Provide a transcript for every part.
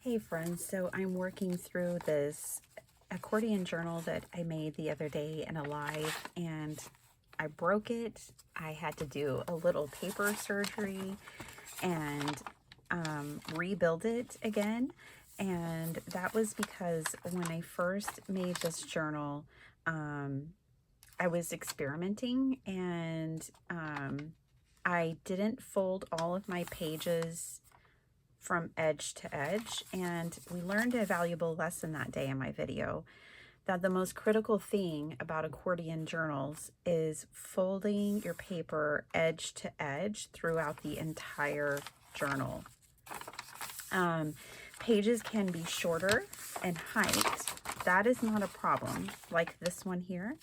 Hey friends, so I'm working through this accordion journal that I made the other day in a live, and I broke it. I had to do a little paper surgery and rebuild it again. And that was because when I first made this journal, I was experimenting, and I didn't fold all of my pages from edge to edge, and we learned a valuable lesson that day in my video, that the most critical thing about accordion journals is folding your paper edge to edge throughout the entire journal. Pages can be shorter in height. That is not a problem, like this one here.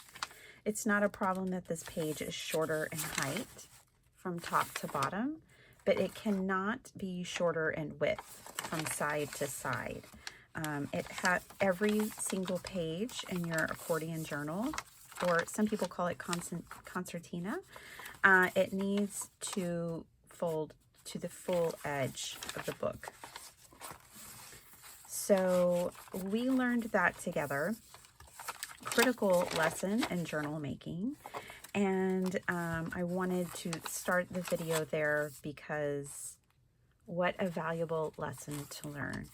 It's not a problem that this page is shorter in height from top to bottom, but it cannot be shorter in width from side to side. Every single page in your accordion journal, or some people call it concertina, it needs to fold to the full edge of the book. So we learned that together. Critical lesson in journal making. And I wanted to start the video there because what a valuable lesson to learn.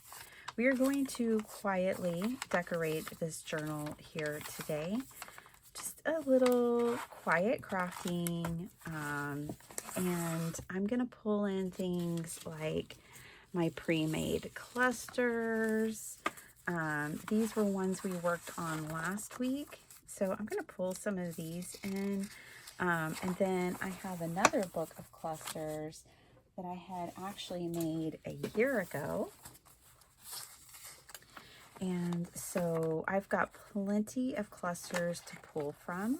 We are going to quietly decorate this journal here today. Just a little quiet crafting. And I'm going to pull in things like my pre-made clusters. These were ones we worked on last week. So I'm going to pull some of these in. And then I have another book of clusters that I had actually made a year ago. And so I've got plenty of clusters to pull from.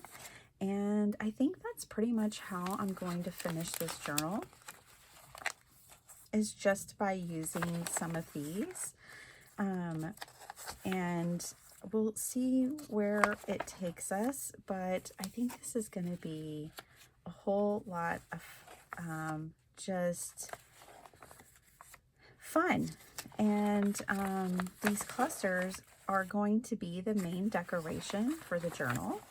And I think that's pretty much how I'm going to finish this journal, is just by using some of these. And we'll see where it takes us, but I think this is going to be a whole lot of just fun. And these clusters are going to be the main decoration for the journal.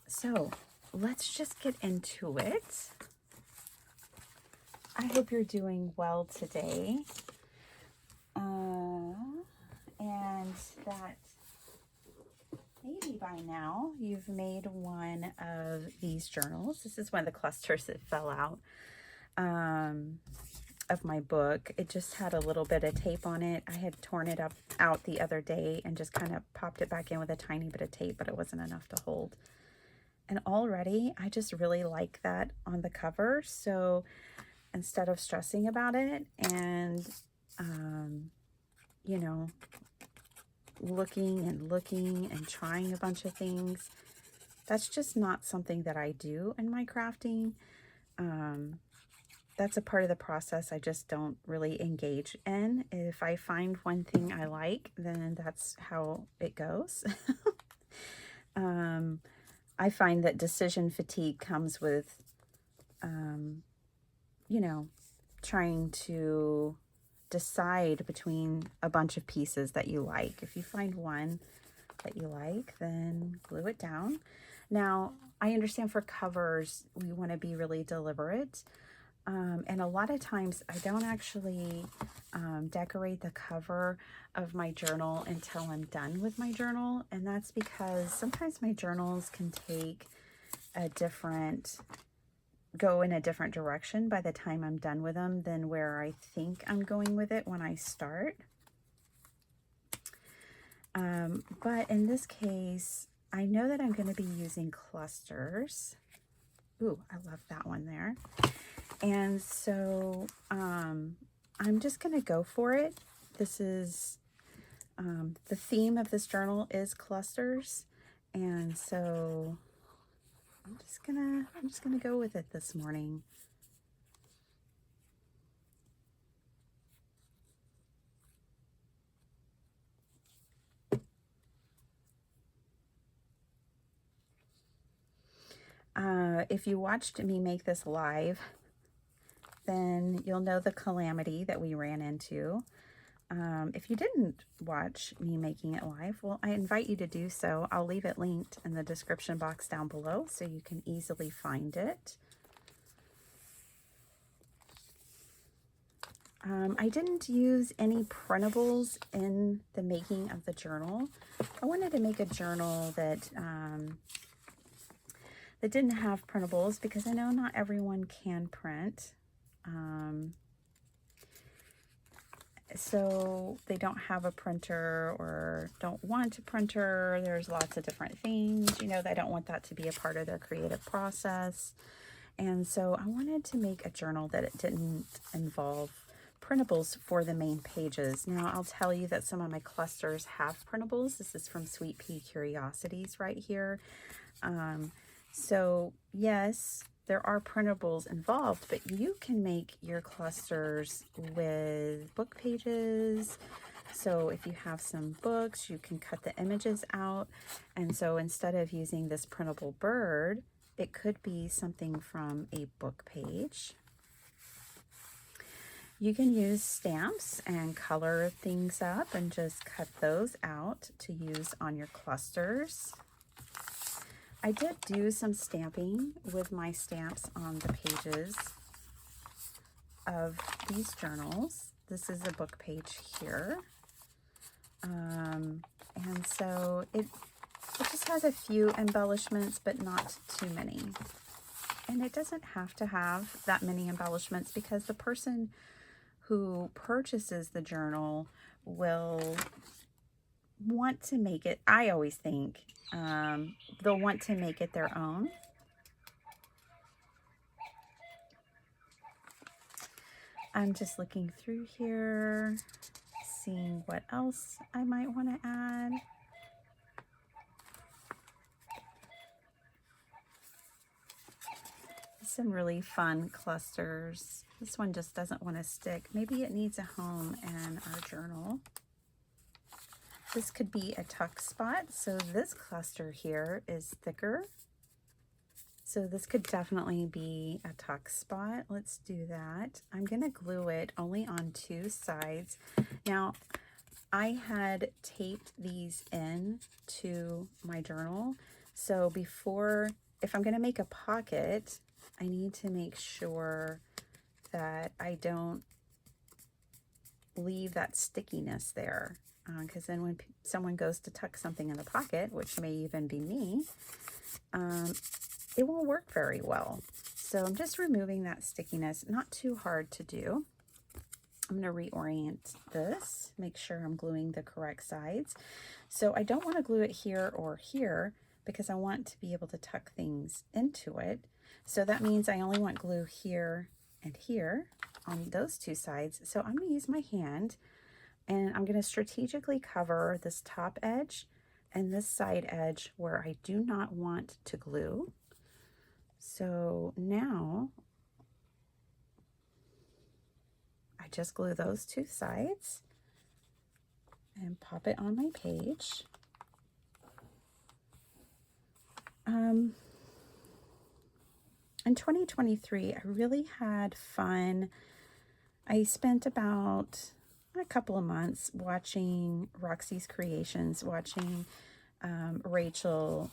So let's just get into it. I hope you're doing well today. And that maybe by now you've made one of these journals. This is one of the clusters that fell out of my book. It just had a little bit of tape on it. I had torn it out the other day and just kind of popped it back in with a tiny bit of tape, but it wasn't enough to hold. And already I just really like that on the cover. So instead of stressing about it and you know, looking and trying a bunch of things, that's just not something that I do in my crafting. That's a part of the process I just don't really engage in. If I find one thing I like, then that's how it goes. I find that decision fatigue comes with you know, trying to decide between a bunch of pieces that you like. If you find one that you like, then glue it down. Now, I understand for covers, we want to be really deliberate. And a lot of times I don't actually decorate the cover of my journal until I'm done with my journal. And that's because sometimes my journals can take go in a different direction by the time I'm done with them than where I think I'm going with it when I start. But in this case, I know that I'm going to be using clusters. Ooh, I love that one there. And so I'm just going to go for it. This is the theme of this journal is clusters. And so I'm just gonna go with it this morning. If you watched me make this live, then you'll know the calamity that we ran into. If you didn't watch me making it live, well, I invite you to do so. I'll leave it linked in the description box down below so you can easily find it. I didn't use any printables in the making of the journal. I wanted to make a journal that that didn't have printables because I know not everyone can print. So they don't have a printer or don't want a printer. There's lots of different things, you know, they don't want that to be a part of their creative process. And so I wanted to make a journal that it didn't involve printables for the main pages. Now I'll tell you that some of my clusters have printables. This is from Sweet Pea Curiosities right here. So yes, there are printables involved, but you can make your clusters with book pages. So if you have some books, you can cut the images out. And so instead of using this printable bird, it could be something from a book page. You can use stamps and color things up and just cut those out to use on your clusters. I did do some stamping with my stamps on the pages of these journals. This is a book page here. And so it just has a few embellishments, but not too many. And it doesn't have to have that many embellishments because the person who purchases the journal will want to make it, I always think, they'll want to make it their own. I'm just looking through here, seeing what else I might want to add. Some really fun clusters. This one just doesn't want to stick. Maybe it needs a home in our journal. This could be a tuck spot. So this cluster here is thicker. So this could definitely be a tuck spot. Let's do that. I'm going to glue it only on 2 sides. Now, I had taped these in to my journal. So before, if I'm going to make a pocket, I need to make sure that I don't leave that stickiness there. Because then when someone goes to tuck something in the pocket, which may even be me, it won't work very well. So I'm just removing that stickiness, not too hard to do. I'm going to reorient this, make sure I'm gluing the correct sides. So I don't want to glue it here or here because I want to be able to tuck things into it. So that means I only want glue here and here on those 2 sides. So I'm going to use my hand. And I'm going to strategically cover this top edge and this side edge where I do not want to glue. So now I just glue those 2 sides and pop it on my page. In 2023, I really had fun. I spent about a couple of months watching Roxy's Creations, watching Rachel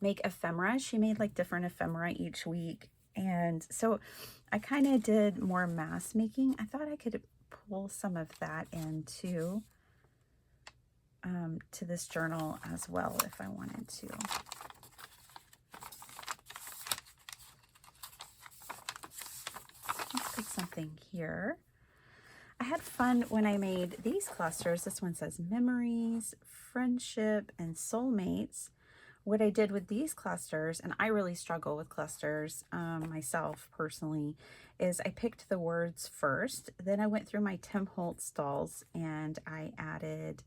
make ephemera. She made like different ephemera each week. And so I kind of did more mass making. I thought I could pull some of that into to this journal as well if I wanted to. Let's put something here. I had fun when I made these clusters. This one says memories, friendship, and soulmates. What I did with these clusters, and I really struggle with clusters myself personally, is I picked the words first. Then I went through my Tim Holtz dolls and I added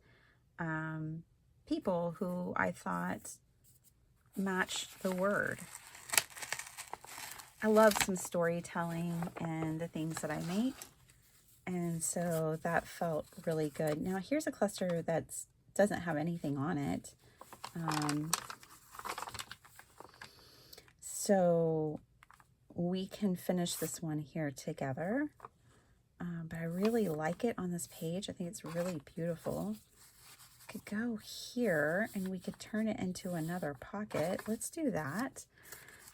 people who I thought matched the word. I love some storytelling and the things that I make. And so that felt really good. Now here's a cluster that doesn't have anything on it. So we can finish this one here together. But I really like it on this page. I think it's really beautiful. Could go here and we could turn it into another pocket. Let's do that.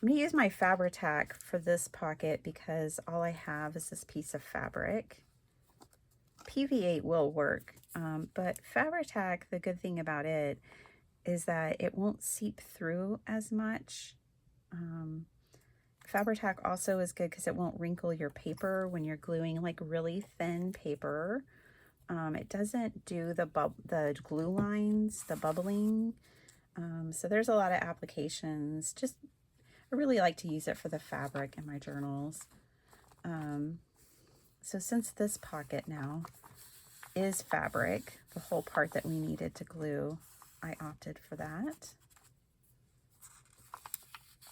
I'm going to use my Fabri-Tac for this pocket because all I have is this piece of fabric. PV8 will work, but Fabri-Tac, the good thing about it is that it won't seep through as much. Fabri-Tac also is good because it won't wrinkle your paper when you're gluing like really thin paper. It doesn't do the glue lines, the bubbling. So there's a lot of applications. Just, I really like to use it for the fabric in my journals. So since this pocket now is fabric, the whole part that we needed to glue, I opted for that.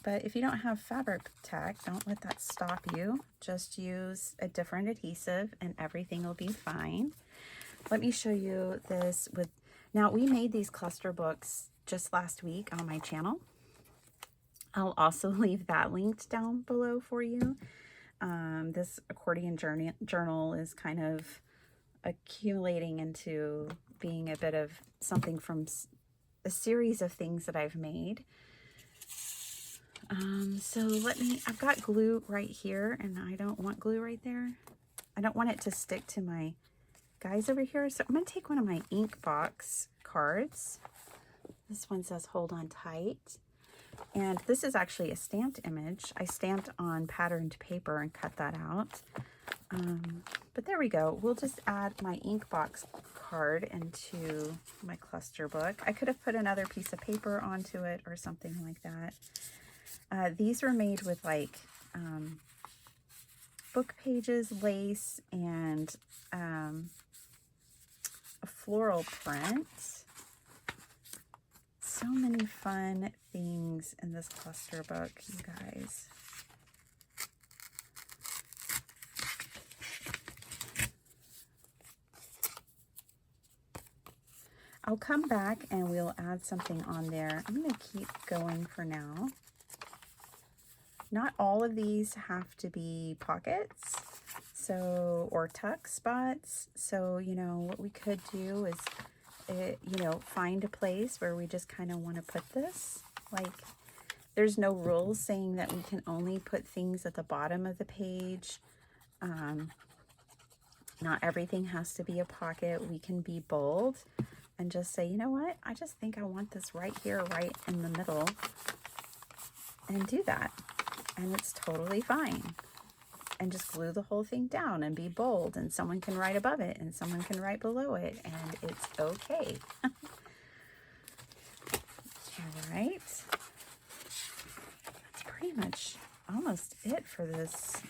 But if you don't have Fabri-Tac, don't let that stop you. Just use a different adhesive and everything will be fine. Let me show you this with, now we made these cluster books just last week on my channel. I'll also leave that linked down below for you. This accordion journal is kind of accumulating into being a bit of something from a series of things that I've made. So I've got glue right here and I don't want glue right there. I don't want it to stick to my guys over here. So I'm going to take one of my Inkbox cards. This one says hold on tight. And this is actually a stamped image. I stamped on patterned paper and cut that out. But there we go. We'll just add my Inkbox card into my cluster book. I could have put another piece of paper onto it or something like that. These were made with like book pages, lace, and a floral print. So many fun things in this cluster book, you guys. I'll come back and we'll add something on there. I'm going to keep going for now. Not all of these have to be pockets, so, or tuck spots. So, you know, what we could do is, you know, find a place where we just kind of want to put this. Like, there's no rules saying that we can only put things at the bottom of the page. Not everything has to be a pocket. We can be bold and just say, you know what, I just think I want this right here, right in the middle, and do that. And it's totally fine. And just glue the whole thing down and be bold, and someone can write above it and someone can write below it, and it's okay. All right. That's pretty much almost it for this.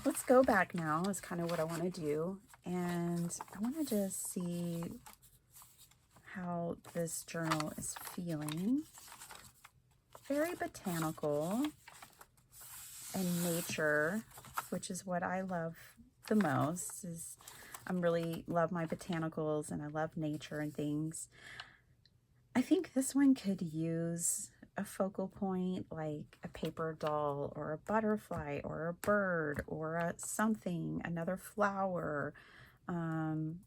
Let's go back now is kind of what I want to do. And I want to just see how this journal is feeling. Very botanical and nature, which is what I love the most. Is I really love my botanicals and I love nature and things. I think this one could use a focal point, like a paper doll or a butterfly or a bird or something, another flower.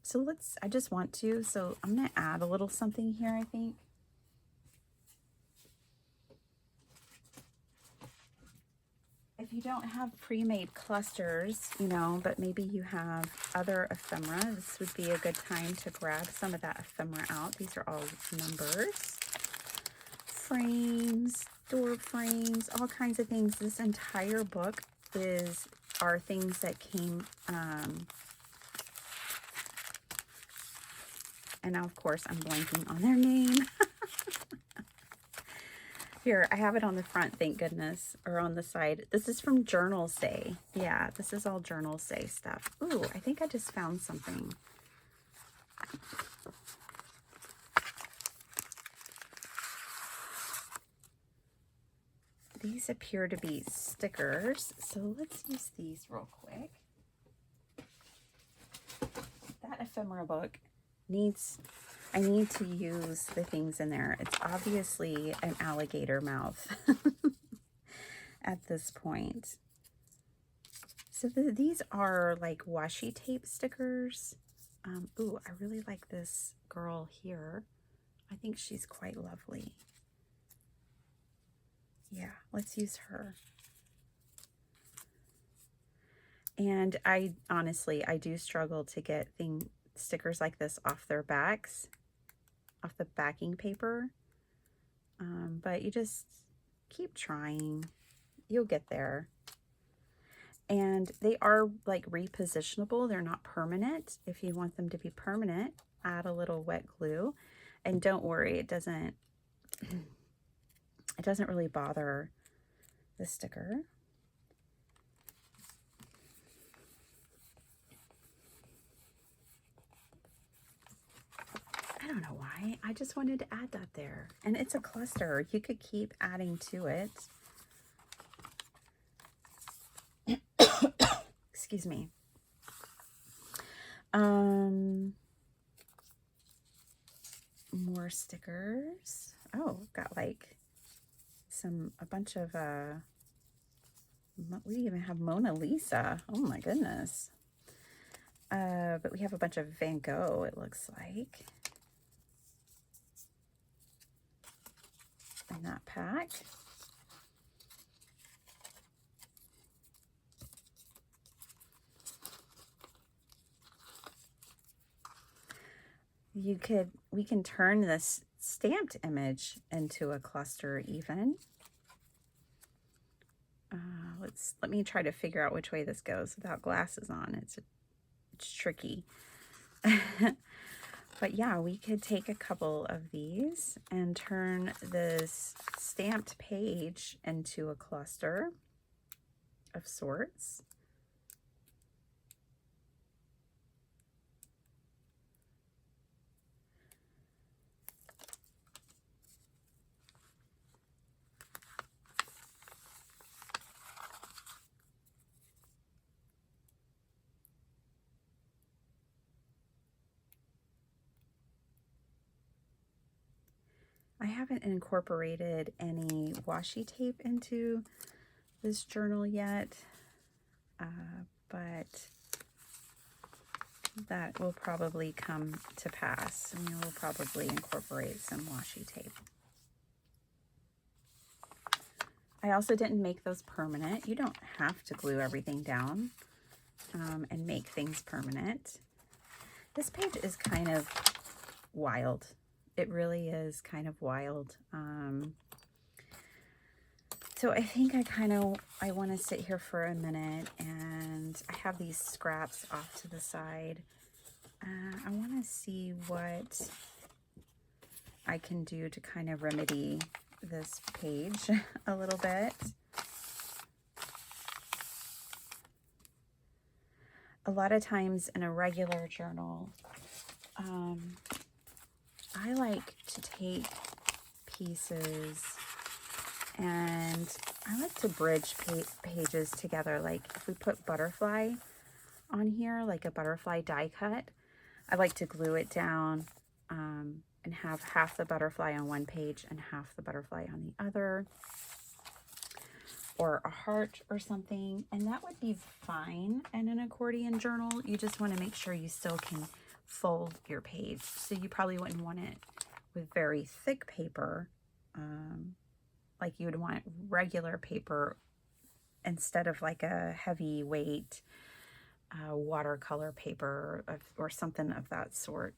So I just want to, so I'm going to add a little something here, I think. If you don't have pre-made clusters, you know, but maybe you have other ephemera, this would be a good time to grab some of that ephemera out. These are all numbers, frames, door frames, all kinds of things. This entire book are things that came, and now of course I'm blanking on their name. Here, I have it on the front, thank goodness, or on the side. This is from Journal Say. Yeah, this is all Journal Say stuff. Ooh, I think I just found something. These appear to be stickers, so let's use these real quick. That ephemera book I need to use the things in there. It's obviously an alligator mouth. at this point. So these are like washi tape stickers. Ooh, I really like this girl here. I think she's quite lovely. Yeah, let's use her. And I honestly do struggle to get stickers like this off their backs, off the backing paper. But you just keep trying. You'll get there. And they are like repositionable. They're not permanent. If you want them to be permanent, add a little wet glue. And don't worry, it doesn't really bother the sticker. I don't know why. I just wanted to add that there. And it's a cluster. You could keep adding to it. Excuse me. More stickers. Oh, got like a bunch of, we even have Mona Lisa. Oh my goodness. But we have a bunch of Van Gogh, it looks like, in that pack. We can turn this stamped image into a cluster even. Let me try to figure out which way this goes without glasses on. It's tricky. But yeah, we could take a couple of these and turn this stamped page into a cluster of sorts. I haven't incorporated any washi tape into this journal yet, but that will probably come to pass. I mean, we'll probably incorporate some washi tape. I also didn't make those permanent. You don't have to glue everything down and make things permanent. This page is kind of wild. It really is kind of wild. So I think I want to sit here for a minute, and I have these scraps off to the side. I want to see what I can do to kind of remedy this page a little bit. A lot of times in a regular journal, I like to take pieces and I like to bridge pages together. Like if we put butterfly on here, like a butterfly die cut, I like to glue it down and have half the butterfly on one page and half the butterfly on the other, or a heart or something, and that would be fine in an accordion journal. You just want to make sure you still can fold your page. So you probably wouldn't want it with very thick paper, like you would want regular paper instead of like a heavyweight watercolor paper or something of that sort.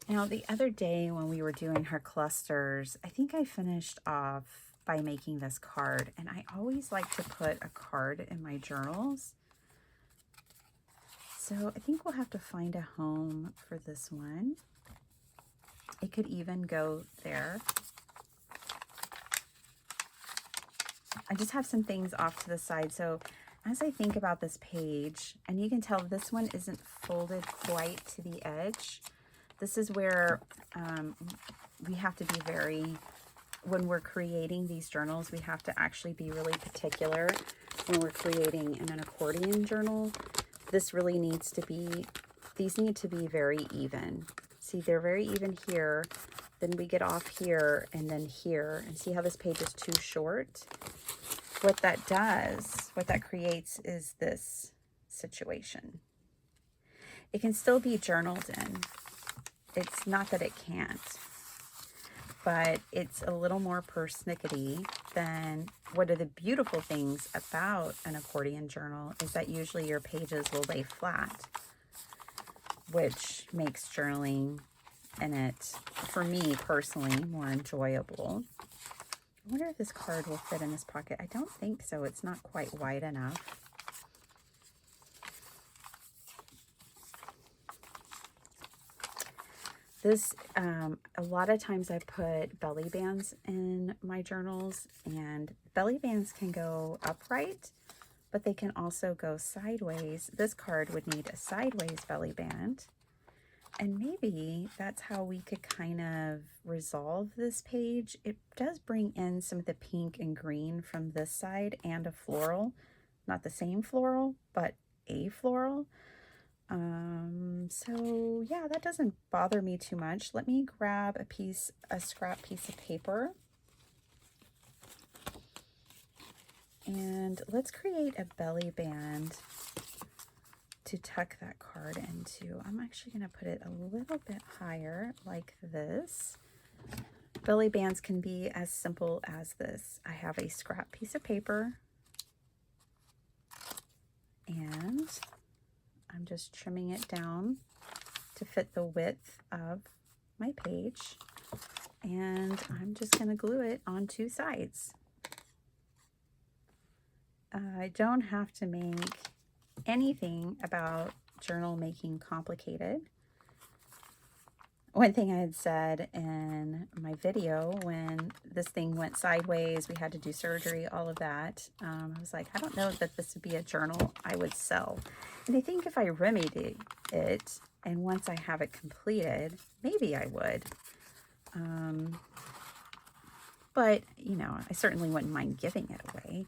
Now, the other day when we were doing her clusters, I think I finished off by making this card, and I always like to put a card in my journals. So I think we'll have to find a home for this one. It could even go there. I just have some things off to the side. So as I think about this page, and you can tell this one isn't folded quite to the edge. This is where we have to be when we're creating these journals, we have to actually be really particular when we're creating an accordion journal. This really needs to be, these need to be very even. See, they're very even here, then we get off here and then here, and see how this page is too short? what that does, what that creates is this situation. It can still be journaled in. It's not that it can't, but it's a little more persnickety than one of the beautiful things about an accordion journal is that usually your pages will lay flat, which makes journaling in it, for me personally, more enjoyable. I wonder if this card will fit in this pocket. I don't think so. It's not quite wide enough. This, a lot of times I put belly bands in my journals, and belly bands can go upright, but they can also go sideways. This card would need a sideways belly band, and maybe that's how we could kind of resolve this page. It does bring in some of the pink and green from this side and a floral, not the same floral, but a floral. So yeah, that doesn't bother me too much. Let me grab a scrap piece of paper, and let's create a belly band to tuck that card into. I'm actually going to put it a little bit higher like this. Belly bands can be as simple as this. I have a scrap piece of paper, and I'm just trimming it down to fit the width of my page, and I'm just going to glue it on two sides. I don't have to make anything about journal making complicated. One thing I had said in my video when this thing went sideways, we had to do surgery, all of that, I was like, I don't know that this would be a journal I would sell. And I think if I remedied it, and once I have it completed, maybe I would. But, you know, I certainly wouldn't mind giving it away.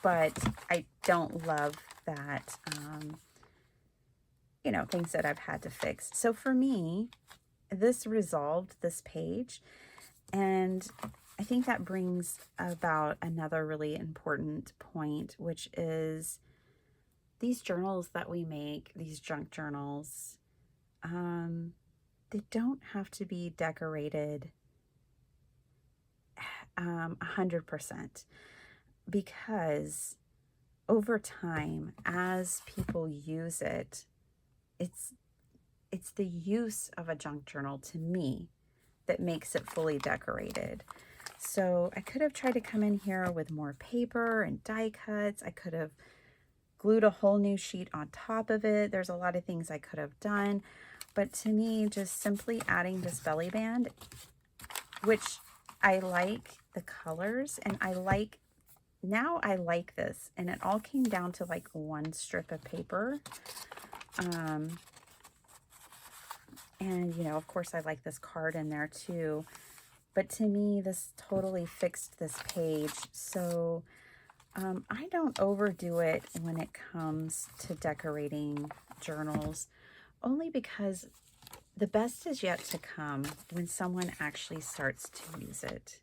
But I don't love that, you know, things that I've had to fix. So for me, this resolved this page, and I think that brings about another really important point, which is these journals that we make, these junk journals, they don't have to be decorated 100%, because over time, as people use it, it's the use of a junk journal to me that makes it fully decorated. So I could have tried to come in here with more paper and die cuts. I could have glued a whole new sheet on top of it. There's a lot of things I could have done. But to me, just simply adding this belly band, which I like the colors, and I like this. And it all came down to like one strip of paper. And, you know, of course, I like this card in there too. But to me, this totally fixed this page. So I don't overdo it when it comes to decorating journals, only because the best is yet to come when someone actually starts to use it.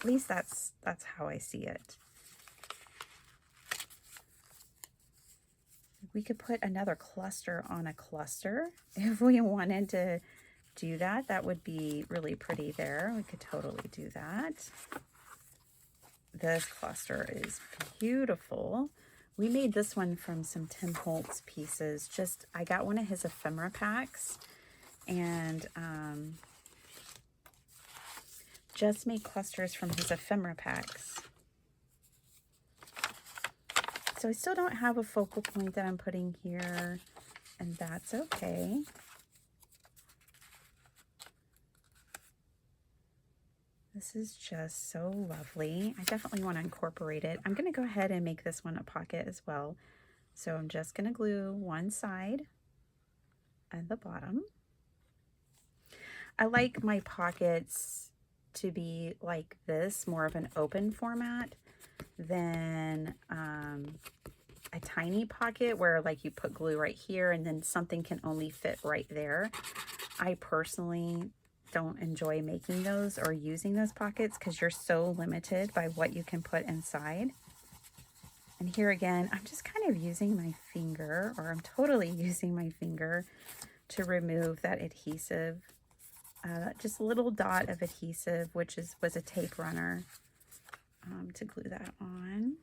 At least that's how I see it. We could put another cluster on a cluster if we wanted to do that. That would be really pretty there. We could totally do that. This cluster is beautiful. We made this one from some Tim Holtz pieces. I got one of his ephemera packs, and just made clusters from his ephemera packs. So I still don't have a focal point that I'm putting here, and that's okay. This is just so lovely. I definitely want to incorporate it. I'm going to go ahead and make this one a pocket as well. So I'm just going to glue one side and the bottom. I like my pockets to be like this, more of an open format than a tiny pocket where like you put glue right here and then something can only fit right there. I personally don't enjoy making those or using those pockets because you're so limited by what you can put inside. And here again, I'm just kind of using my finger, or I'm totally using my finger to remove that adhesive. Just a little dot of adhesive, which was a tape runner, to glue that on.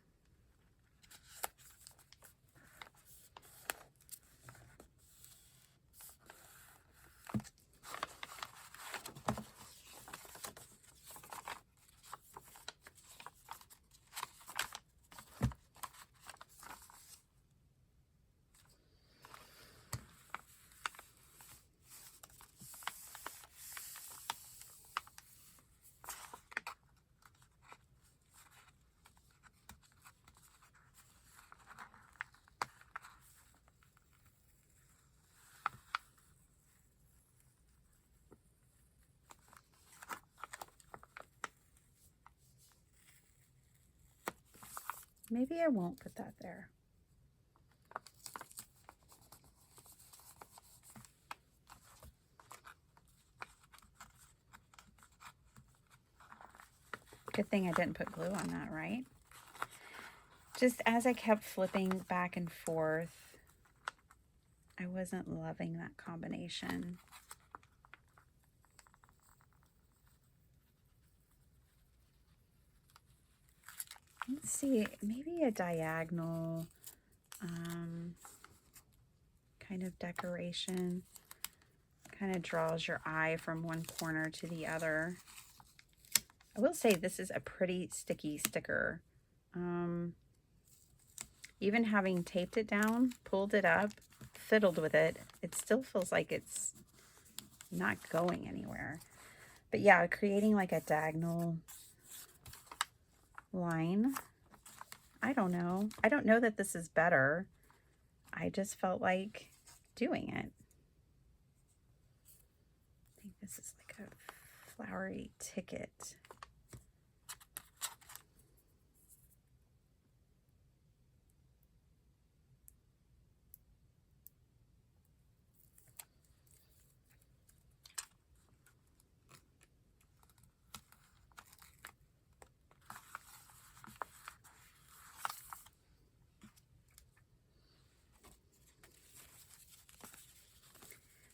Maybe I won't put that there. Good thing I didn't put glue on that, right? Just as I kept flipping back and forth, I wasn't loving that combination. Let's see, maybe a diagonal kind of decoration. Kind of draws your eye from one corner to the other. I will say this is a pretty sticky sticker. Even having taped it down, pulled it up, fiddled with it, it still feels like it's not going anywhere. But yeah, creating like a diagonal line. I don't know. I don't know that this is better. I just felt like doing it. I think this is like a flowery ticket.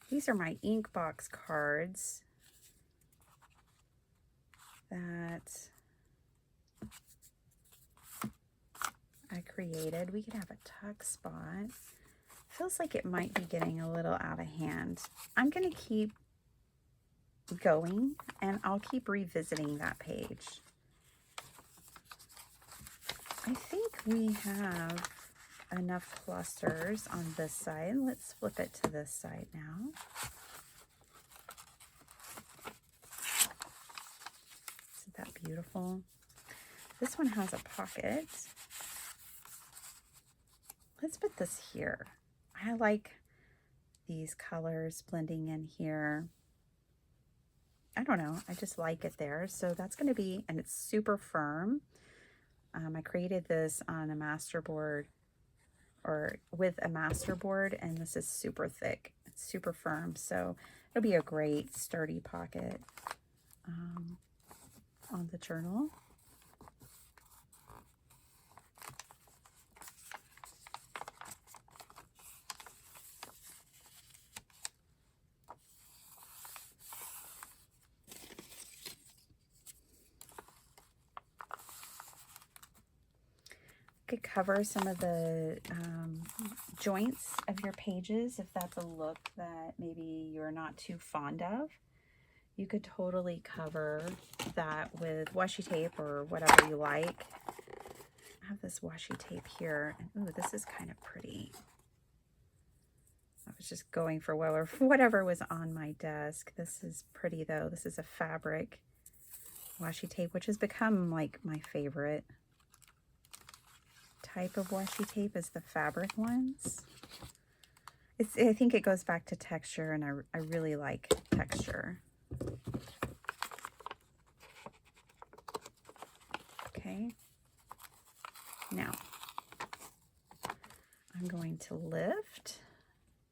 These are my Inkbox cards that I created. We could have a tuck spot. Feels like it might be getting a little out of hand. I'm going to keep going and I'll keep revisiting that page. I think we have enough clusters on this side. Let's flip it to this side now. Isn't that beautiful? This one has a pocket. Let's put this here. I like these colors blending in here. I don't know, I just like it there. So that's going to be, and it's super firm. I created this on a masterboard, or with a masterboard, and this is super thick. It's super firm, so it'll be a great sturdy pocket on the journal. Could cover some of the joints of your pages if that's a look that maybe you're not too fond of. You could totally cover that with washi tape or whatever you like. I have this washi tape here, and ooh, this is kind of pretty. I was just going for whatever was on my desk. This is pretty though. This is a fabric washi tape, which has become like my favorite type of washi tape, is the fabric ones. I think it goes back to texture, and I really like texture. Okay, now I'm going to lift,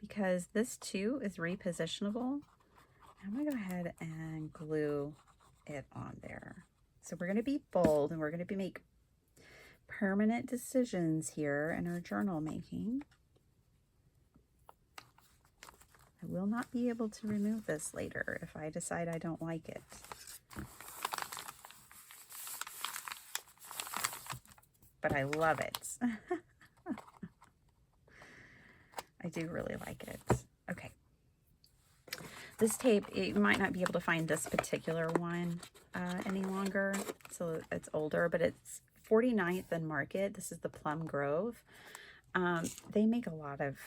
because this too is repositionable, I'm going to go ahead and glue it on there. So we're going to be bold and we're going to make permanent decisions here in our journal making. I will not be able to remove this later if I decide I don't like it. But I love it. I do really like it. Okay. This tape, you might not be able to find this particular one any longer, so it's older, but it's 49th and Market. This is the Plum Grove. They make a lot of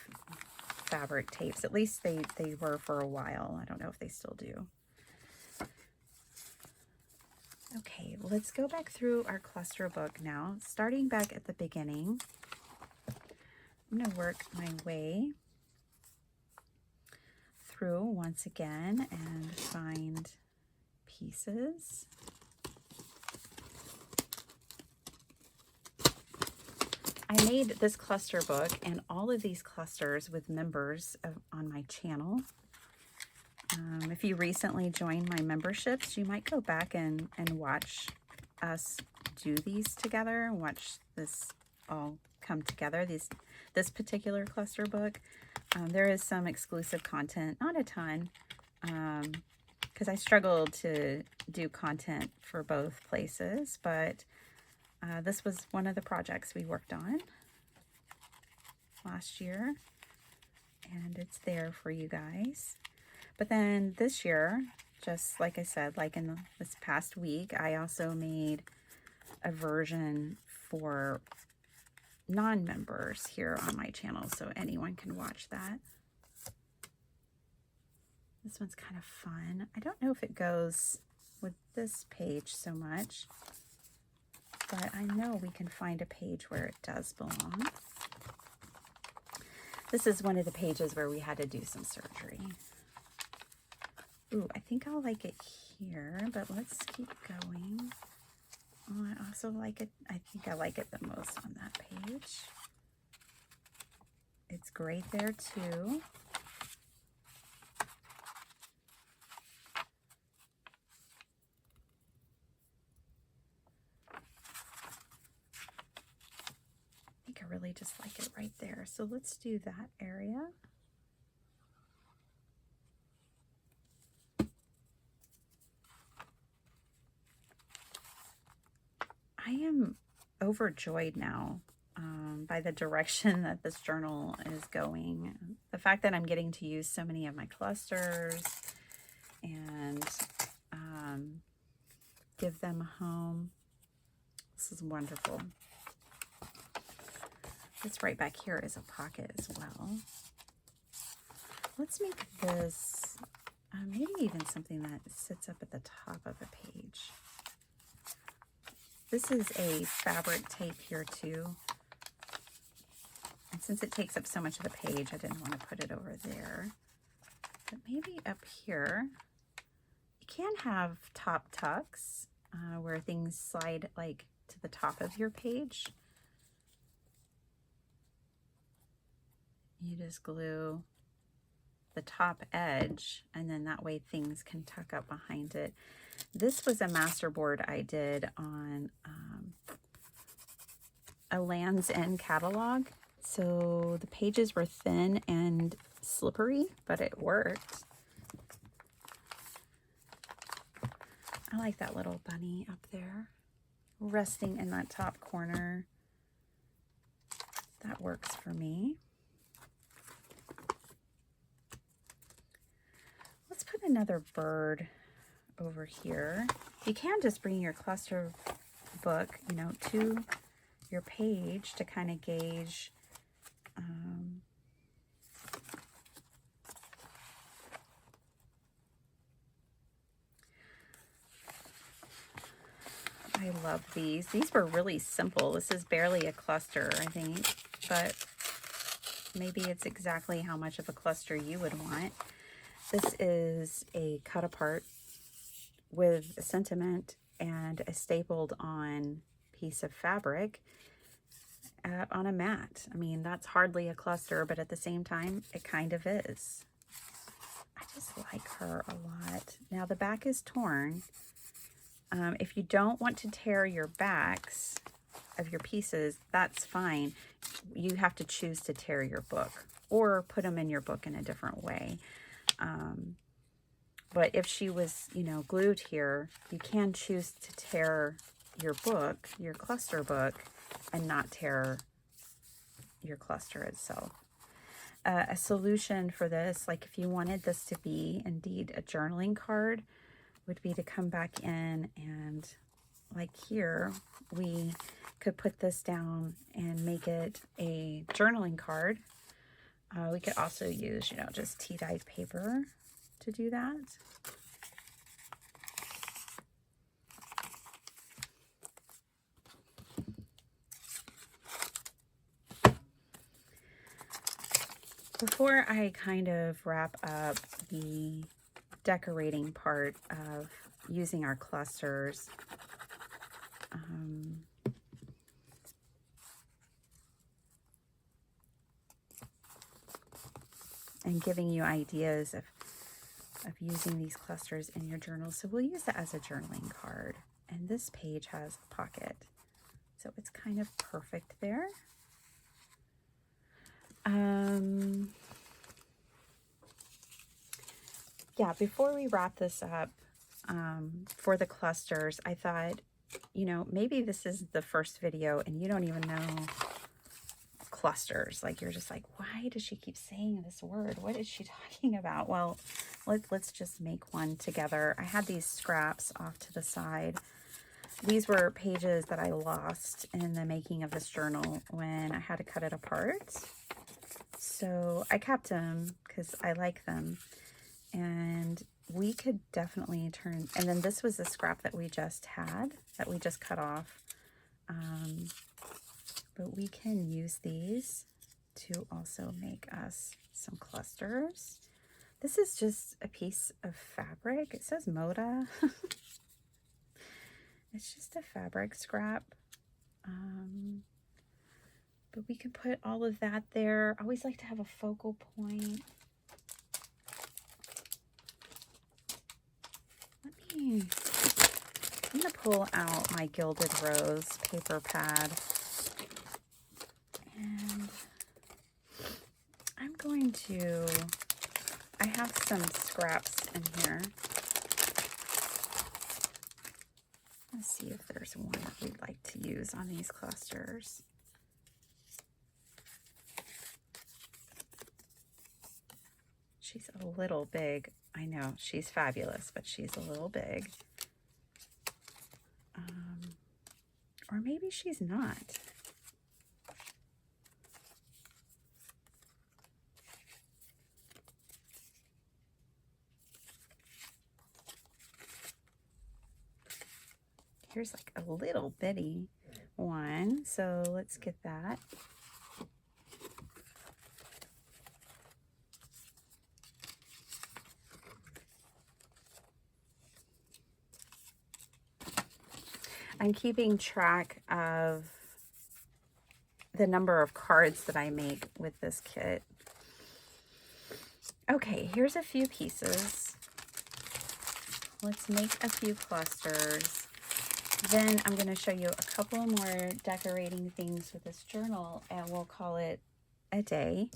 fabric tapes. At least they were for a while. I don't know if they still do. Okay, let's go back through our cluster book now. Starting back at the beginning, I'm going to work my way through once again and find pieces. I made this cluster book and all of these clusters with members on my channel. If you recently joined my memberships, you might go back and watch us do these together, watch this all come together, this particular cluster book. There is some exclusive content, not a ton, because I struggled to do content for both places, but this was one of the projects we worked on last year, and it's there for you guys. But then this year, just like I said, like in this past week, I also made a version for non-members here on my channel, so anyone can watch that. This one's kind of fun. I don't know if it goes with this page so much, but I know we can find a page where it does belong. This is one of the pages where we had to do some surgery. Ooh, I think I'll like it here, but let's keep going. Oh, I also like it. I think I like it the most on that page. It's great there too. I think I really just like it right there. So let's do that area. I am overjoyed now by the direction that this journal is going. The fact that I'm getting to use so many of my clusters and give them a home. This is wonderful. This right back here is a pocket as well. Let's make this maybe even something that sits up at the top of a page. This is a fabric tape here too. And since it takes up so much of the page, I didn't want to put it over there. But maybe up here, you can have top tucks where things slide like to the top of your page. You just glue the top edge, and then that way things can tuck up behind it. This was a masterboard I did on a Land's End catalog. So the pages were thin and slippery, but it worked. I like that little bunny up there, resting in that top corner. That works for me. Let's put another bird over here. You can just bring your cluster book, you know, to your page to kind of gauge I love these. These were really simple. This is barely a cluster, I think, but maybe it's exactly how much of a cluster you would want. This is a cut apart with a sentiment and a stapled on piece of fabric on a mat. I mean, that's hardly a cluster, but at the same time, it kind of is. I just like her a lot. Now the back is torn. If you don't want to tear your backs of your pieces, that's fine. You have to choose to tear your book or put them in your book in a different way. But if she was, you know, glued here, you can choose to tear your book, your cluster book, and not tear your cluster itself. A solution for this, like if you wanted this to be indeed a journaling card, would be to come back in and like here, we could put this down and make it a journaling card. We could also use, you know, just tea-dyed paper to do that. Before I kind of wrap up the decorating part of using our clusters, and giving you ideas of using these clusters in your journal. So we'll use it as a journaling card. And this page has a pocket, so it's kind of perfect there. Yeah, before we wrap this up, for the clusters, I thought, you know, maybe this is the first video and you don't even know clusters. Like, you're just like, why does she keep saying this word? What is she talking about? Well, let's just make one together. I had these scraps off to the side. These were pages that I lost in the making of this journal when I had to cut it apart. So I kept them because I like them. And we could definitely turn, and then this was the scrap that we just had, that we just cut off. But we can use these to also make us some clusters. This is just a piece of fabric. It says Moda. It's just a fabric scrap. But we can put all of that there. I always like to have a focal point. I'm going to pull out my Gilded Rose paper pad. And I'm going to, I have some scraps in here. Let's see if there's one that we'd like to use on these clusters. She's a little big. I know, she's fabulous, but she's a little big. Or maybe she's not. Here's like a little bitty one, so let's get that. I'm keeping track of the number of cards that I make with this kit. Okay, here's a few pieces. Let's make a few clusters. Then I'm going to show you a couple more decorating things with this journal, and we'll call it a day.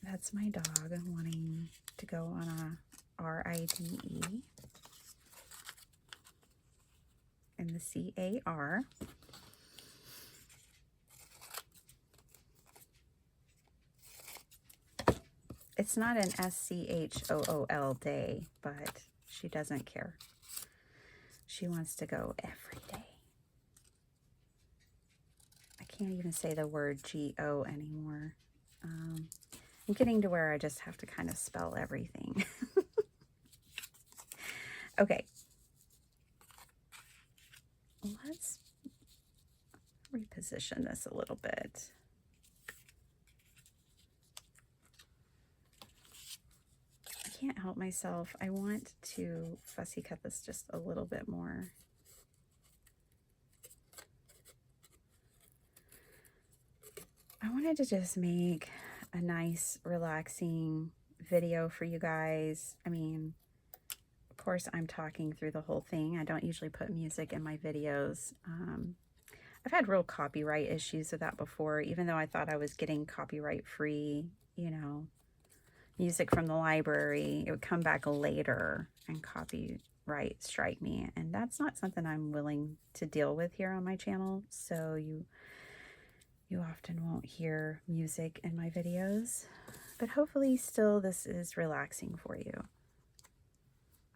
That's my dog wanting to go on a R-I-D-E. And the C-A-R. It's not an S-C-H-O-O-L day, but she doesn't care. She wants to go every day. I can't even say the word G-O anymore. I'm getting to where I just have to kind of spell everything. Okay. Let's reposition this a little bit. I can't help myself. I want to fussy cut this just a little bit more. I wanted to just make a nice, relaxing video for you guys. I mean, of course, I'm talking through the whole thing. I don't usually put music in my videos. I've had real copyright issues with that before, even though I thought I was getting copyright free, you know, music from the library. It would come back later and copyright strike me. And that's not something I'm willing to deal with here on my channel. So you often won't hear music in my videos, but hopefully still this is relaxing for you.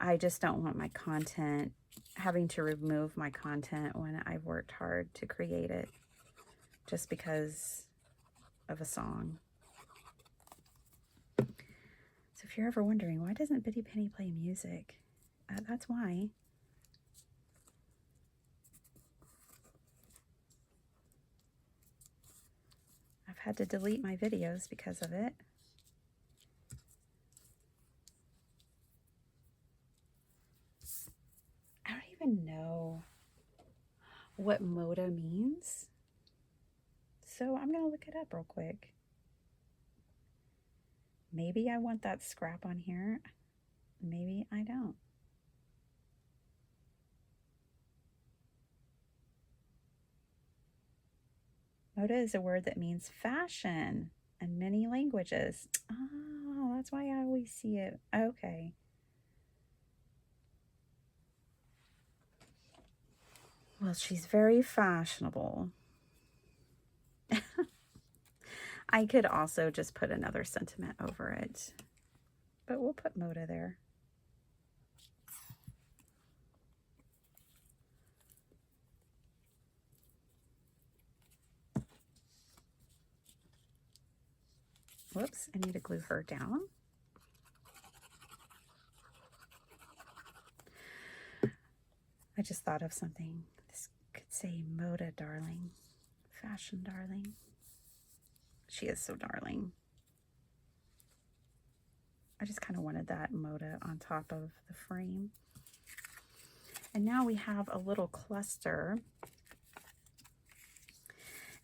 I just don't want my content, having to remove my content when I've worked hard to create it just because of a song. So if you're ever wondering, why doesn't Bitty Penny play music? That's why. I've had to delete my videos because of it. I don't even know what moda means, so I'm gonna look it up real quick. Maybe I want that scrap on here, maybe I don't. Moda is a word that means fashion in many languages. Oh, that's why I always see it. Okay. Well, she's very fashionable. I could also just put another sentiment over it, but we'll put moda there. Whoops, I need to glue her down. I just thought of something. This could say moda darling, fashion darling. She is so darling. I just kind of wanted that moda on top of the frame. And now we have a little cluster.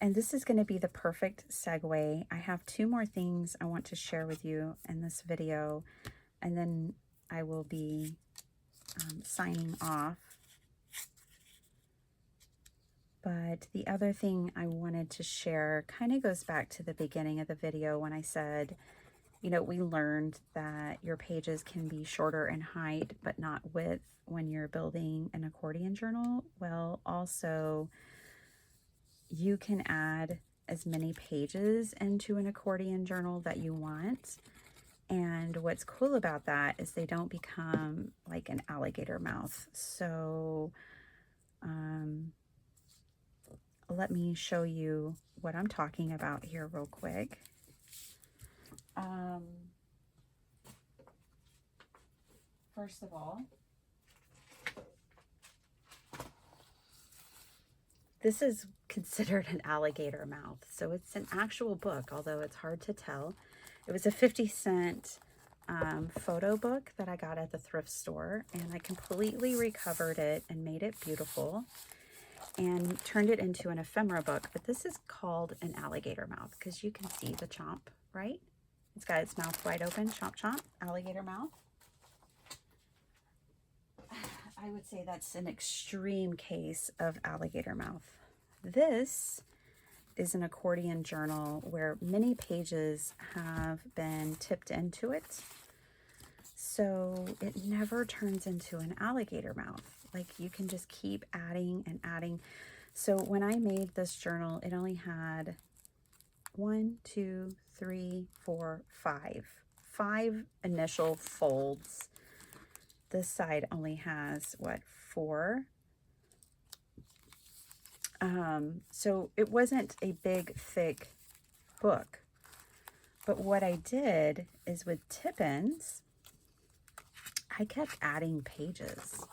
And this is going to be the perfect segue. I have two more things I want to share with you in this video, and then I will be signing off. But the other thing I wanted to share kind of goes back to the beginning of the video when I said, you know, we learned that your pages can be shorter in height but not width when you're building an accordion journal. Well, also, you can add as many pages into an accordion journal that you want. And what's cool about that is they don't become like an alligator mouth. So let me show you what I'm talking about here real quick. First of all, this is considered an alligator mouth. So it's an actual book, although it's hard to tell. It was a 50-cent photo book that I got at the thrift store, and I completely recovered it and made it beautiful and turned it into an ephemera book. But this is called an alligator mouth because you can see the chomp, right? It's got its mouth wide open, chomp chomp, alligator mouth. I would say that's an extreme case of alligator mouth. This is an accordion journal where many pages have been tipped into it, so it never turns into an alligator mouth. Like, you can just keep adding and adding. So when I made this journal, it only had 1, 2, 3, 4, 5 initial folds. This side only has, what, 4? So it wasn't a big, thick book. But what I did is with tip-ins, I kept adding pages.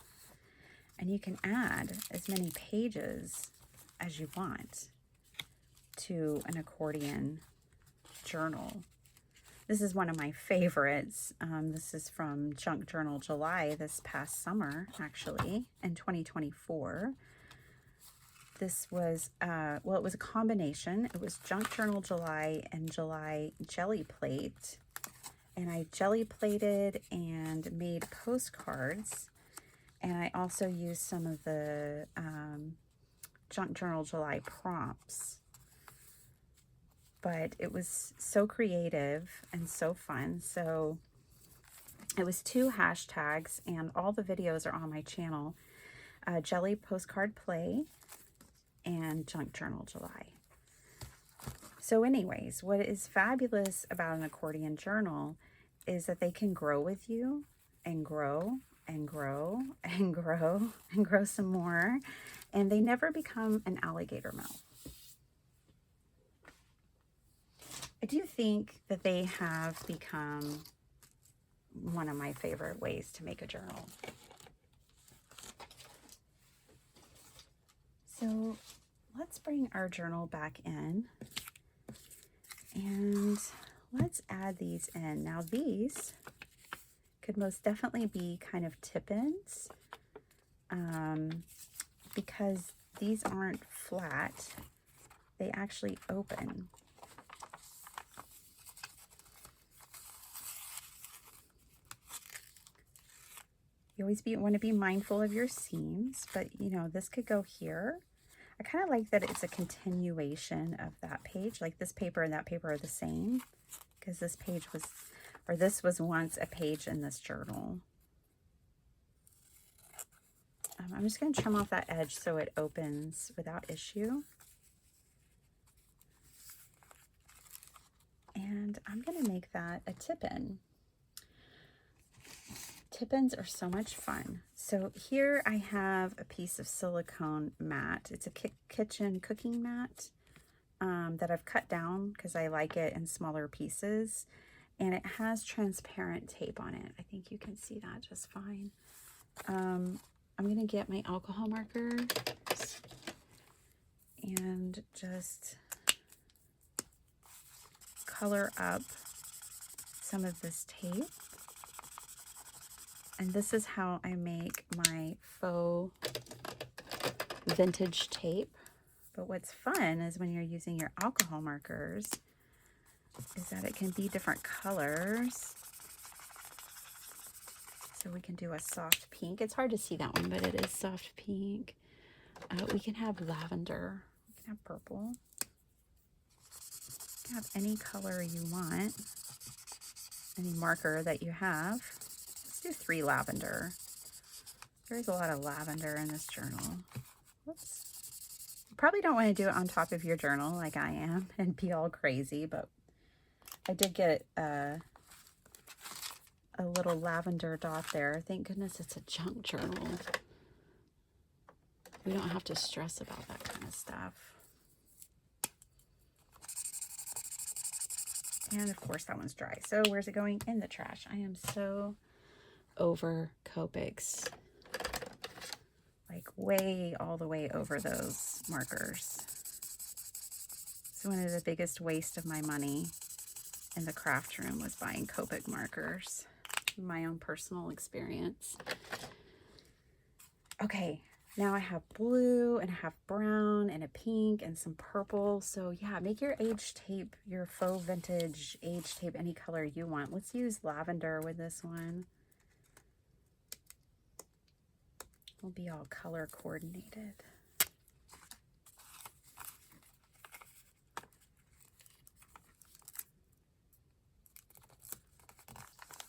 And you can add as many pages as you want to an accordion journal. This is one of my favorites. This is from Junk Journal July this past summer, actually, in 2024. this was, well, it was a combination. It was Junk Journal July and July Jelly Plate. And I jelly plated and made postcards. And I also used some of the Junk Journal July prompts. But it was so creative and so fun. So it was 2 hashtags, and all the videos are on my channel. Jelly Postcard Play and Junk Journal July. So anyways, what is fabulous about an accordion journal is that they can grow with you and grow and grow and grow and grow some more, and they never become an alligator mouth. I do think that they have become one of my favorite ways to make a journal. So let's bring our journal back in and let's add these in. Now these could most definitely be kind of tip-ins because these aren't flat. They actually open. You always want to be mindful of your seams, but you know, this could go here. I kind of like that it's a continuation of that page, like this paper and that paper are the same, because this page was, or this was once a page in this journal. I'm just going to trim off that edge so it opens without issue. And I'm going to make that a tip-in. Tip-ins are so much fun. So here I have a piece of silicone mat. It's a kitchen cooking mat that I've cut down because I like it in smaller pieces. And it has transparent tape on it. I think you can see that just fine. I'm going to get my alcohol marker and just color up some of this tape. And this is how I make my faux vintage tape. But what's fun is when you're using your alcohol markers is that it can be different colors. So we can do a soft pink. It's hard to see that one, but it is soft pink. We can have lavender. We can have purple. You can have any color you want. Any marker that you have. Let's do 3 lavender. There's a lot of lavender in this journal. Whoops. You probably don't want to do it on top of your journal like I am and be all crazy, but I did get a little lavender dot there. Thank goodness it's a junk journal. We don't have to stress about that kind of stuff. And of course that one's dry. So where's it going? In the trash. I am so over Copics. Like way all the way over those markers. It's one of the biggest waste of my money in the craft room was buying Copic markers. My own personal experience. Okay, now I have blue and I have brown and a pink and some purple. So yeah, make your age tape, your faux vintage age tape any color you want. Let's use lavender with this one. We'll be all color coordinated.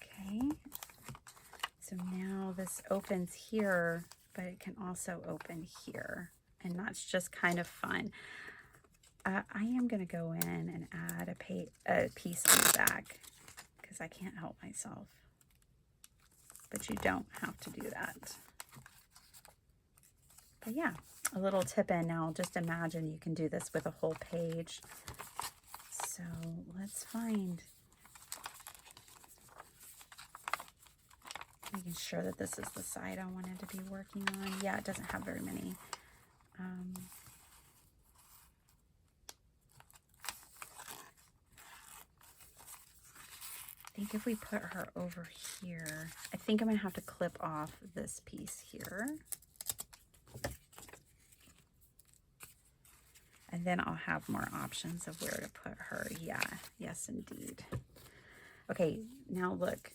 Okay, so now this opens here, but it can also open here, and that's just kind of fun. I am going to go in and add a piece on the back because I can't help myself, but you don't have to do that. But yeah, a little tip in. Now just imagine you can do this with a whole page. So let's find, making sure that this is the side I wanted to be working on. Yeah, it doesn't have very many. I think if we put her over here, I think I'm going to have to clip off this piece here. And then I'll have more options of where to put her. Yeah, yes, indeed. Okay, now look.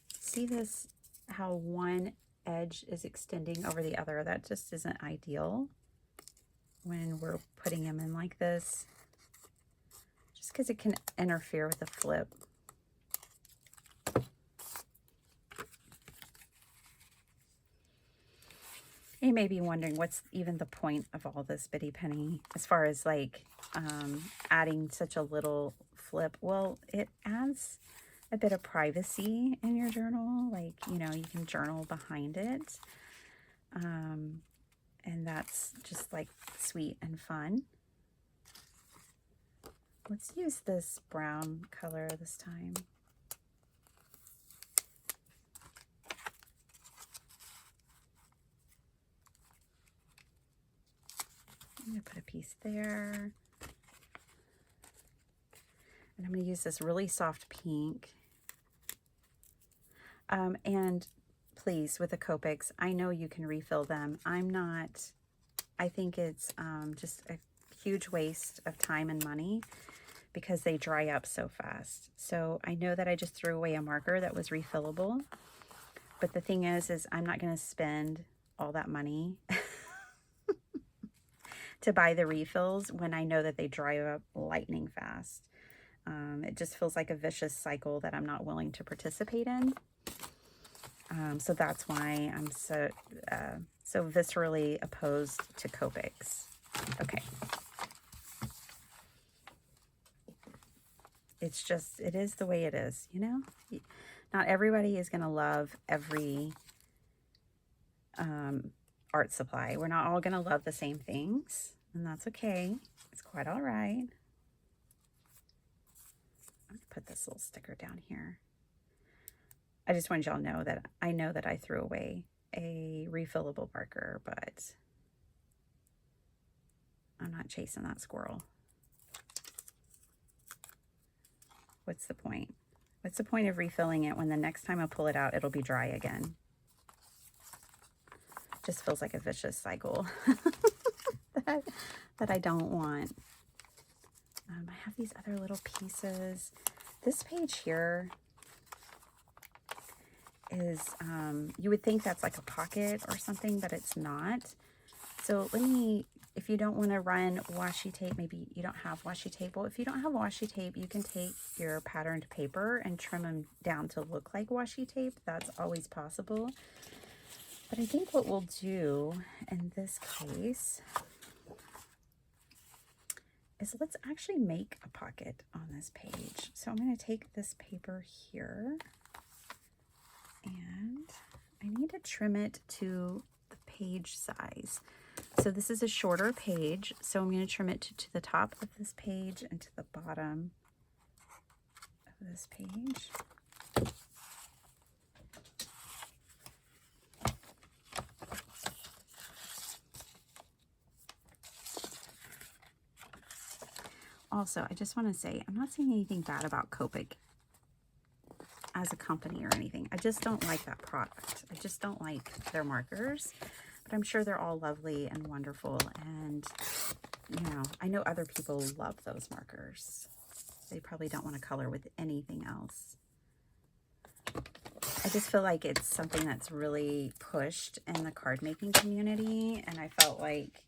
See this, how one edge is extending over the other? That just isn't ideal when we're putting them in like this, just because it can interfere with the flip. You may be wondering what's even the point of all this Bitty Penny as far as like adding such a little flip. Well, it adds a bit of privacy in your journal. Like, you know, you can journal behind it. And that's just like sweet and fun. Let's use this brown color this time. I'm going to put a piece there. And I'm going to use this really soft pink. And please, with the Copics, I know you can refill them. I'm not, I think it's just a huge waste of time and money because they dry up so fast. So I know that I just threw away a marker that was refillable. But the thing is I'm not going to spend all that money to buy the refills when I know that they dry up lightning fast. It just feels like a vicious cycle that I'm not willing to participate in. So that's why I'm so viscerally opposed to Copics. Okay. It's just, it is the way it is, you know? Not everybody is going to love every art supply. We're not all going to love the same things, and that's okay. It's quite all right. I'm going to put this little sticker down here. I just wanted y'all to know that I know that I threw away a refillable marker, but I'm not chasing that squirrel. What's the point? What's the point of refilling it when the next time I pull it out, it'll be dry again? Just feels like a vicious cycle that I don't want. I have these other little pieces. This page here is, you would think that's like a pocket or something, but it's not. So let me, if you don't want to run washi tape, maybe you don't have washi tape. Well, if you don't have washi tape, you can take your patterned paper and trim them down to look like washi tape. That's always possible. But I think what we'll do in this case is let's actually make a pocket on this page. So I'm going to take this paper here and I need to trim it to the page size. So this is a shorter page, so I'm going to trim it to the top of this page and to the bottom of this page. Also, I just want to say, I'm not saying anything bad about Copic as a company or anything. I just don't like that product. I just don't like their markers. But I'm sure they're all lovely and wonderful. And, you know, I know other people love those markers. They probably don't want to color with anything else. I just feel like it's something that's really pushed in the card making community. And I felt like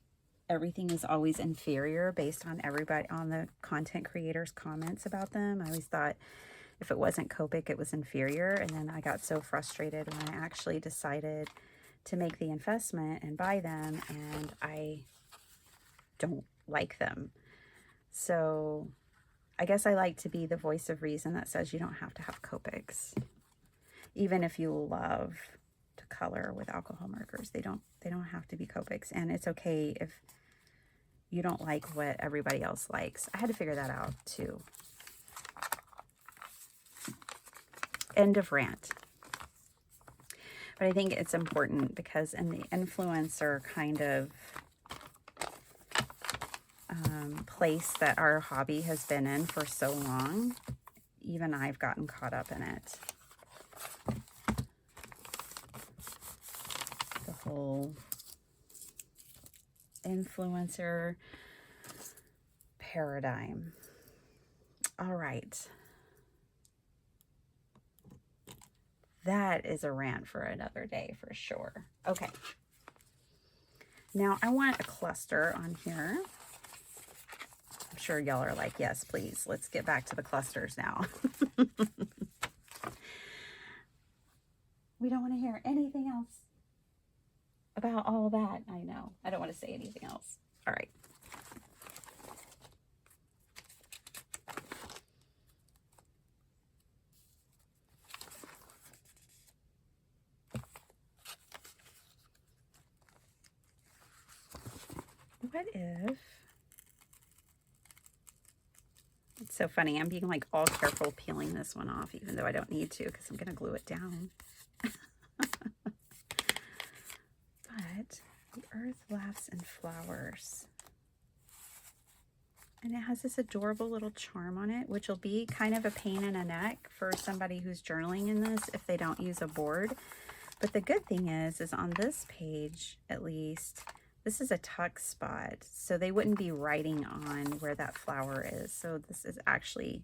everything is always inferior based on everybody, on the content creators' comments about them. I always thought if it wasn't Copic, it was inferior. And then I got so frustrated when I actually decided to make the investment and buy them, and I don't like them. So I guess I like to be the voice of reason that says you don't have to have Copics. Even if you love to color with alcohol markers, they don't have to be Copics. And it's okay if you don't like what everybody else likes. I had to figure that out too. End of rant. But I think it's important because in the influencer kind of place that our hobby has been in for so long, even I've gotten caught up in it. The whole influencer paradigm. All right. That is a rant for another day for sure. Okay. Now I want a cluster on here. I'm sure y'all are like, yes, please, let's get back to the clusters now. We don't want to hear anything else about all that. I know. I don't want to say anything else. All right. What if... It's so funny. I'm being like all careful peeling this one off, even though I don't need to because I'm going to glue it down. But the earth laughs and flowers. And it has this adorable little charm on it, which will be kind of a pain in the neck for somebody who's journaling in this if they don't use a board. But the good thing is on this page, at least, this is a tuck spot. So they wouldn't be writing on where that flower is. So this is actually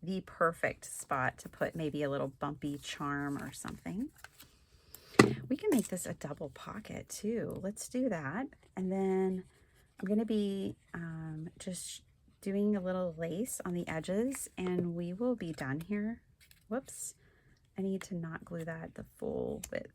the perfect spot to put maybe a little bumpy charm or something. We can make this a double pocket too. Let's do that. And then I'm going to be just doing a little lace on the edges and we will be done here. Whoops. I need to not glue that the full width.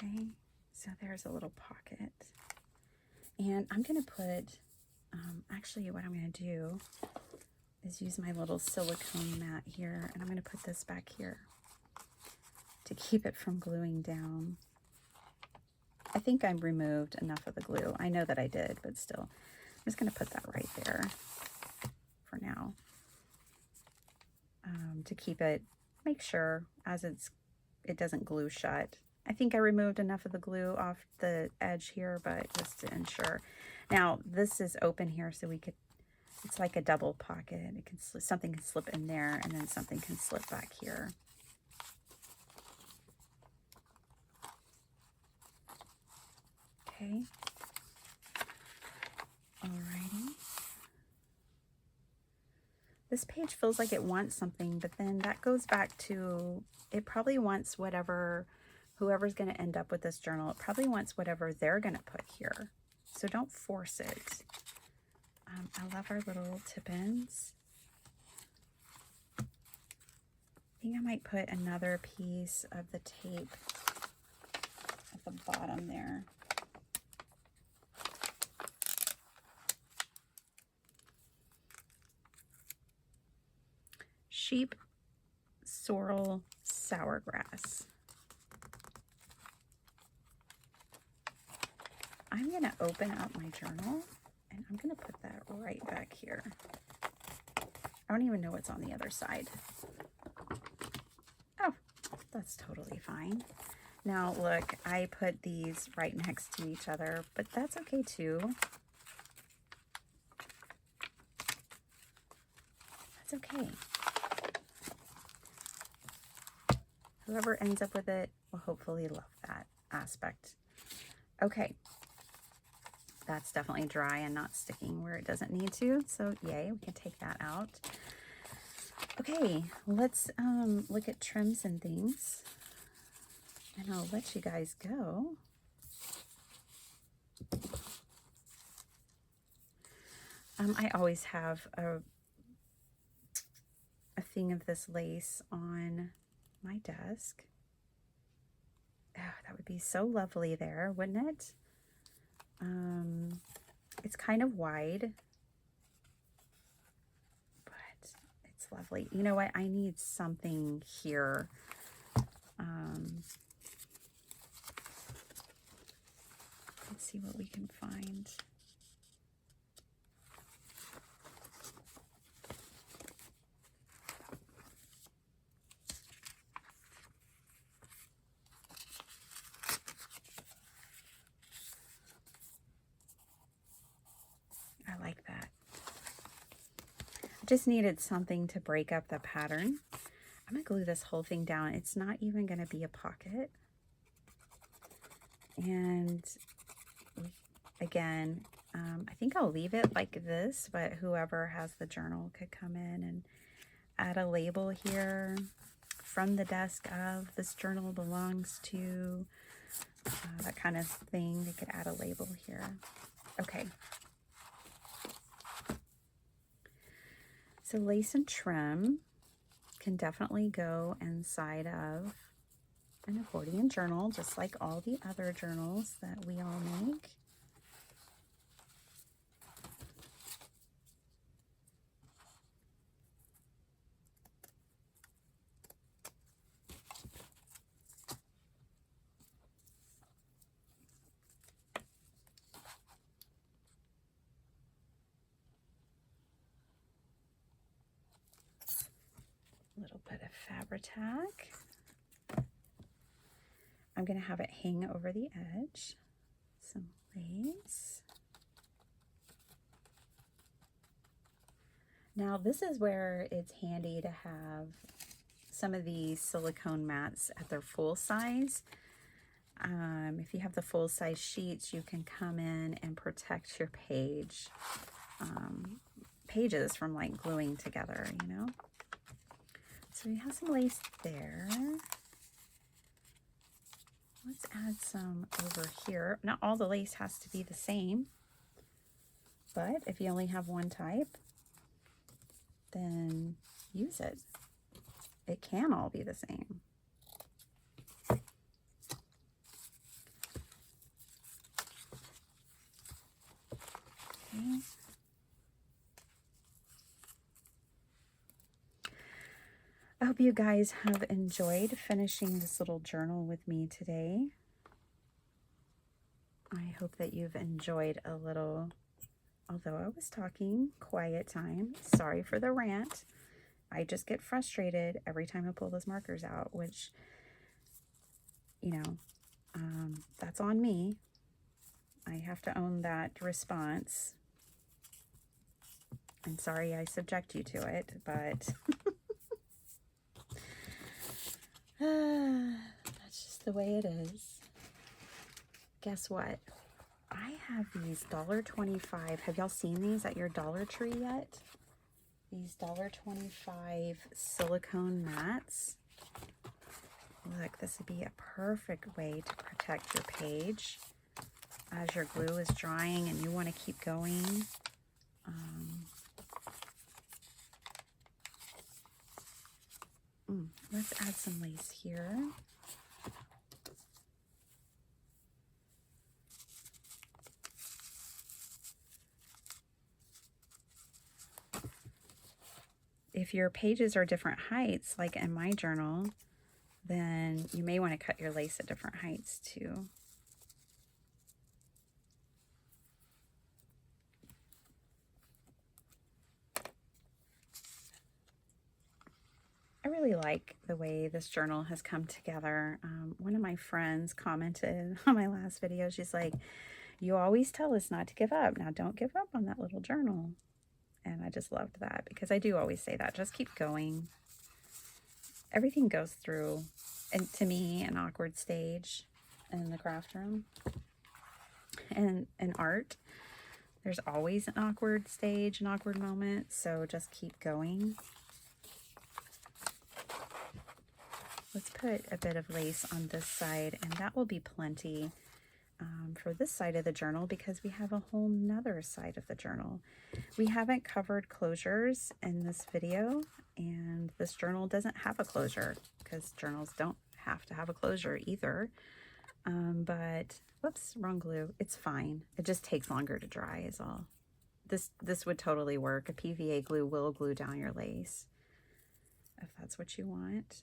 Okay, so there's a little pocket. And I'm going to put, actually what I'm going to do is use my little silicone mat here, and I'm going to put this back here to keep it from gluing down. I think I removed enough of the glue. I know that I did, but still, I'm just going to put that right there for now to keep it, make sure as it doesn't glue shut. I think I removed enough of the glue off the edge here, but just to ensure. Now, this is open here, so we could, it's like a double pocket. It can, something can slip in there, and then something can slip back here. Okay. Alrighty. This page feels like it wants something, but then that goes back to, it probably wants whatever, whoever's going to end up with this journal, it probably wants whatever they're going to put here. So don't force it. I love our little tip-ins. I think I might put another piece of the tape at the bottom there. Sheep sorrel sourgrass. I'm going to open up my journal and I'm going to put that right back here. I don't even know what's on the other side. Oh, that's totally fine. Now look, I put these right next to each other, but that's okay too. That's okay. Whoever ends up with it will hopefully love that aspect. Okay. That's definitely dry and not sticking where it doesn't need to. So yay, we can take that out. Okay, let's look at trims and things. And I'll let you guys go. I always have a thing of this lace on my desk. Oh, that would be so lovely there, wouldn't it? It's kind of wide, but it's lovely. You know what? I need something here. Let's see what we can find. just needed something to break up the pattern. I'm going to glue this whole thing down. It's not even going to be a pocket. And again, I think I'll leave it like this, but whoever has the journal could come in and add a label here. From the desk of, this journal belongs to, that kind of thing. They could add a label here. Okay. So lace and trim can definitely go inside of an accordion journal, just like all the other journals that we all make. A little bit of Fabri-Tac. I'm going to have it hang over the edge. Some lace. Now this is where it's handy to have some of these silicone mats at their full size. If you have the full size sheets, you can come in and protect your pages from like gluing together, you know. So we have some lace there. Let's add some over here. Not all the lace has to be the same, but if you only have one type, then use it. It can all be the same. Okay. I hope you guys have enjoyed finishing this little journal with me today. I hope that you've enjoyed a little, although I was talking, quiet time. Sorry for the rant. I just get frustrated every time I pull those markers out, which, you know, that's on me. I have to own that response. I'm sorry I subject you to it, but that's just the way it is. Guess what? I have these $1.25. Have y'all seen these at your Dollar Tree yet? These $1.25 silicone mats. Look, this would be a perfect way to protect your page as your glue is drying and you want to keep going. Let's add some lace here. If your pages are different heights, like in my journal, then you may want to cut your lace at different heights too. I really like the way this journal has come together. One of my friends commented on my last video. She's like, "You always tell us not to give up. Now don't give up on that little journal." And I just loved that because I do always say that. Just keep going. Everything goes through, and to me, an awkward stage in the craft room. And in art, there's always an awkward stage, an awkward moment. So just keep going. Let's put a bit of lace on this side, and that will be plenty for this side of the journal because we have a whole nother side of the journal. We haven't covered closures in this video, and this journal doesn't have a closure because journals don't have to have a closure either. But, whoops, wrong glue. It's fine. It just takes longer to dry is all. This would totally work. A PVA glue will glue down your lace if that's what you want.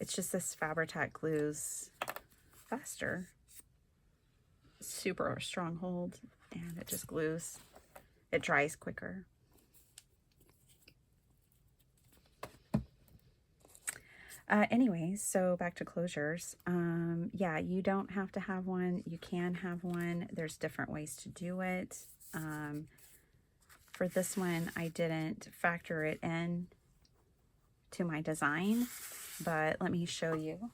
It's just this Fabri-Tac glues faster. Super strong hold, and it just glues. It dries quicker. Anyway, so back to closures. Yeah, you don't have to have one. You can have one. There's different ways to do it. For this one, I didn't factor it in to my design, but let me show you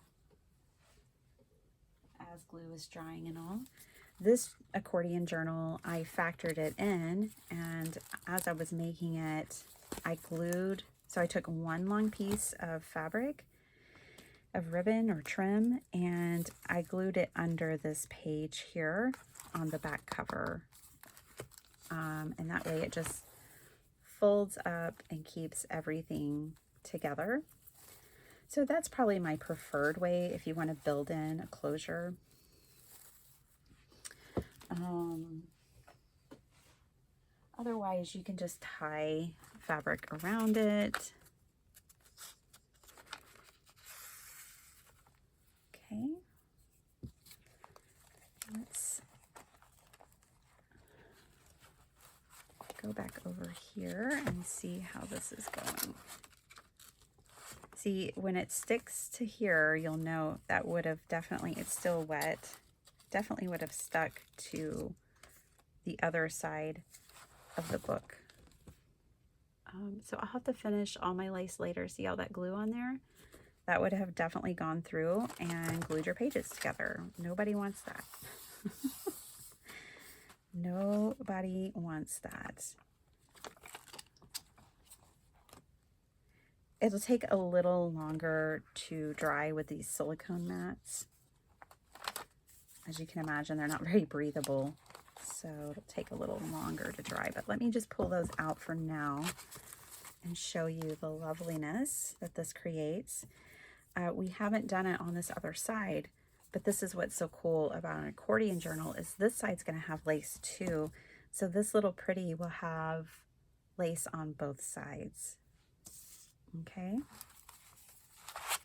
as glue is drying and all. This accordion journal, I factored it in, and as I was making it, I glued, so I took one long piece of fabric, of ribbon or trim, and I glued it under this page here on the back cover. And that way it just folds up and keeps everything together. So that's probably my preferred way if you want to build in a closure. Otherwise, you can just tie fabric around it. Okay. Let's go back over here and see how this is going. See, when it sticks to here, you'll know that would have definitely, it's still wet, definitely would have stuck to the other side of the book. So I'll have to finish all my lace later. See all that glue on there? That would have definitely gone through and glued your pages together. Nobody wants that. Nobody wants that. It'll take a little longer to dry with these silicone mats. As you can imagine, they're not very breathable, so it'll take a little longer to dry. But let me just pull those out for now and show you the loveliness that this creates. We haven't done it on this other side, but this is what's so cool about an accordion journal is this side's going to have lace too. So this little pretty will have lace on both sides. Okay.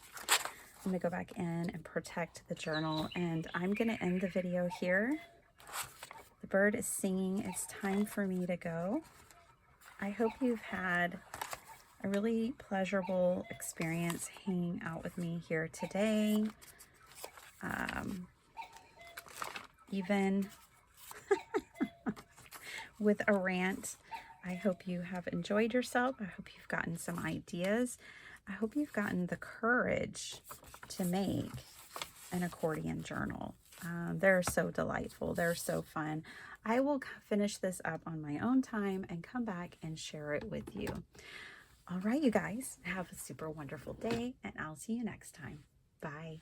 I'm going to go back in and protect the journal, and I'm going to end the video here. The bird is singing. It's time for me to go. I hope you've had a really pleasurable experience hanging out with me here today. Even with a rant, I hope you have enjoyed yourself. I hope you've gotten some ideas. I hope you've gotten the courage to make an accordion journal. They're so delightful. They're so fun. I will finish this up on my own time and come back and share it with you. All right, you guys, have a super wonderful day, and I'll see you next time. Bye.